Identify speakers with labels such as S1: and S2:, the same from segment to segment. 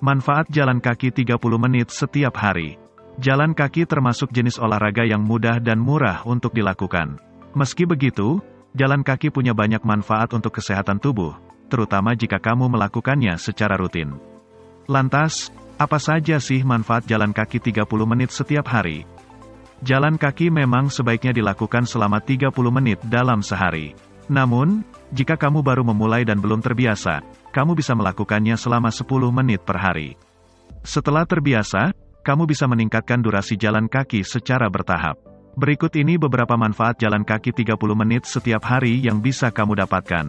S1: Manfaat jalan kaki 30 menit setiap hari. Jalan kaki termasuk jenis olahraga yang mudah dan murah untuk dilakukan. Meski begitu, jalan kaki punya banyak manfaat untuk kesehatan tubuh, terutama jika kamu melakukannya secara rutin. Lantas, apa saja sih manfaat jalan kaki 30 menit setiap hari? Jalan kaki memang sebaiknya dilakukan selama 30 menit dalam sehari. Namun, jika kamu baru memulai dan belum terbiasa, kamu bisa melakukannya selama 10 menit per hari. Setelah terbiasa, kamu bisa meningkatkan durasi jalan kaki secara bertahap. Berikut ini beberapa manfaat jalan kaki 30 menit setiap hari yang bisa kamu dapatkan.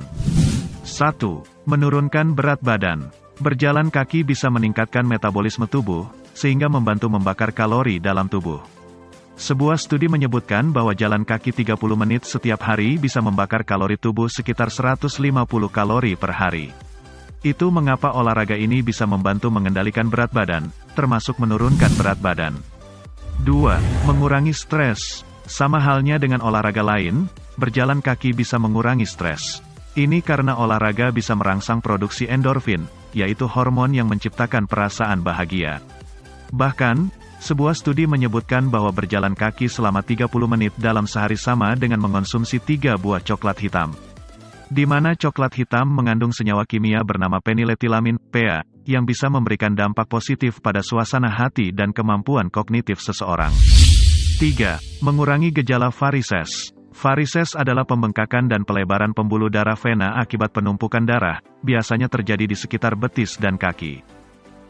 S1: 1. Menurunkan berat badan. Berjalan kaki bisa meningkatkan metabolisme tubuh, sehingga membantu membakar kalori dalam tubuh. Sebuah studi menyebutkan bahwa jalan kaki 30 menit setiap hari bisa membakar kalori tubuh sekitar 150 kalori per hari. Itu mengapa olahraga ini bisa membantu mengendalikan berat badan, termasuk menurunkan berat badan. 2. Mengurangi stres. Sama halnya dengan olahraga lain, berjalan kaki bisa mengurangi stres. Ini karena olahraga bisa merangsang produksi endorfin, yaitu hormon yang menciptakan perasaan bahagia. Bahkan, sebuah studi menyebutkan bahwa berjalan kaki selama 30 menit dalam sehari sama dengan mengonsumsi 3 buah coklat hitam. Di mana coklat hitam mengandung senyawa kimia bernama peniletilamin, PA, yang bisa memberikan dampak positif pada suasana hati dan kemampuan kognitif seseorang. 3. Mengurangi gejala varises. Varises adalah pembengkakan dan pelebaran pembuluh darah vena akibat penumpukan darah, biasanya terjadi di sekitar betis dan kaki.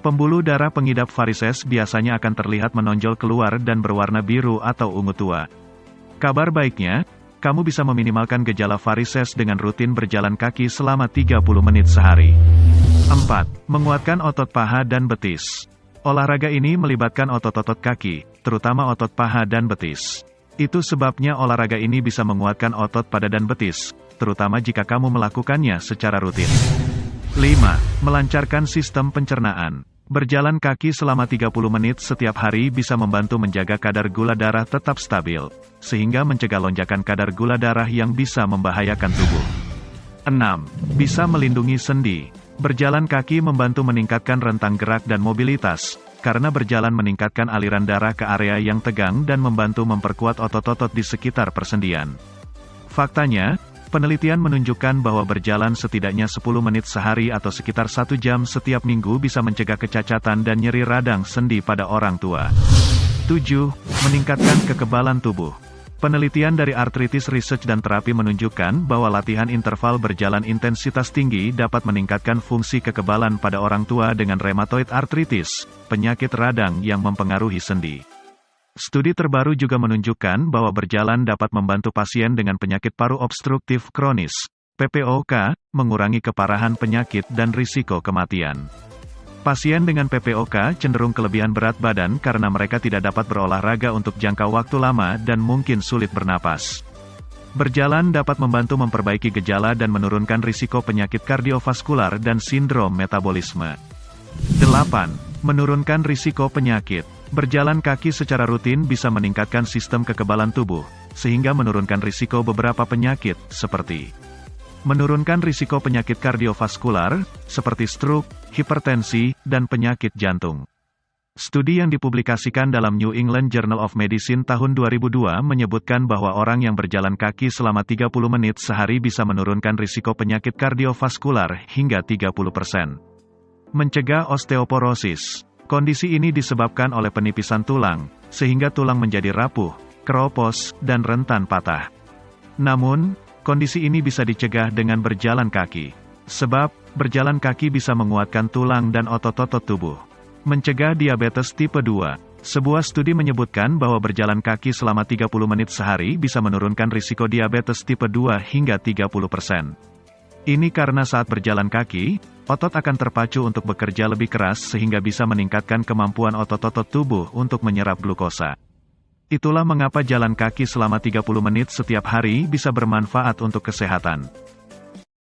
S1: Pembuluh darah pengidap varises biasanya akan terlihat menonjol keluar dan berwarna biru atau ungu tua. Kabar baiknya, kamu bisa meminimalkan gejala varises dengan rutin berjalan kaki selama 30 menit sehari. 4. Menguatkan otot paha dan betis. Olahraga ini melibatkan otot-otot kaki, terutama otot paha dan betis. Itu sebabnya olahraga ini bisa menguatkan otot pada dan betis, terutama jika kamu melakukannya secara rutin. 5. Melancarkan sistem pencernaan. Berjalan kaki selama 30 menit setiap hari bisa membantu menjaga kadar gula darah tetap stabil, sehingga mencegah lonjakan kadar gula darah yang bisa membahayakan tubuh. 6. Bisa melindungi sendi. Berjalan kaki membantu meningkatkan rentang gerak dan mobilitas, karena berjalan meningkatkan aliran darah ke area yang tegang dan membantu memperkuat otot-otot di sekitar persendian. Faktanya, penelitian menunjukkan bahwa berjalan setidaknya 10 menit sehari atau sekitar 1 jam setiap minggu bisa mencegah kecacatan dan nyeri radang sendi pada orang tua. 7. Meningkatkan kekebalan tubuh. Penelitian dari Arthritis Research dan Terapi menunjukkan bahwa latihan interval berjalan intensitas tinggi dapat meningkatkan fungsi kekebalan pada orang tua dengan rheumatoid arthritis, penyakit radang yang mempengaruhi sendi. Studi terbaru juga menunjukkan bahwa berjalan dapat membantu pasien dengan penyakit paru obstruktif kronis, PPOK, mengurangi keparahan penyakit dan risiko kematian. Pasien dengan PPOK cenderung kelebihan berat badan karena mereka tidak dapat berolahraga untuk jangka waktu lama dan mungkin sulit bernapas. Berjalan dapat membantu memperbaiki gejala dan menurunkan risiko penyakit kardiovaskular dan sindrom metabolisme. 8. Menurunkan risiko penyakit. Berjalan kaki secara rutin bisa meningkatkan sistem kekebalan tubuh, sehingga menurunkan risiko beberapa penyakit, seperti menurunkan risiko penyakit kardiovaskular, seperti stroke, hipertensi, dan penyakit jantung. Studi yang dipublikasikan dalam New England Journal of Medicine tahun 2002 menyebutkan bahwa orang yang berjalan kaki selama 30 menit sehari bisa menurunkan risiko penyakit kardiovaskular hingga 30%. Mencegah osteoporosis. Kondisi ini disebabkan oleh penipisan tulang, sehingga tulang menjadi rapuh, keropos, dan rentan patah. Namun, kondisi ini bisa dicegah dengan berjalan kaki. Sebab, berjalan kaki bisa menguatkan tulang dan otot-otot tubuh. Mencegah diabetes tipe 2. Sebuah studi menyebutkan bahwa berjalan kaki selama 30 menit sehari bisa menurunkan risiko diabetes tipe 2 hingga 30%. Ini karena saat berjalan kaki, otot akan terpacu untuk bekerja lebih keras sehingga bisa meningkatkan kemampuan otot-otot tubuh untuk menyerap glukosa. Itulah mengapa jalan kaki selama 30 menit setiap hari bisa bermanfaat untuk kesehatan.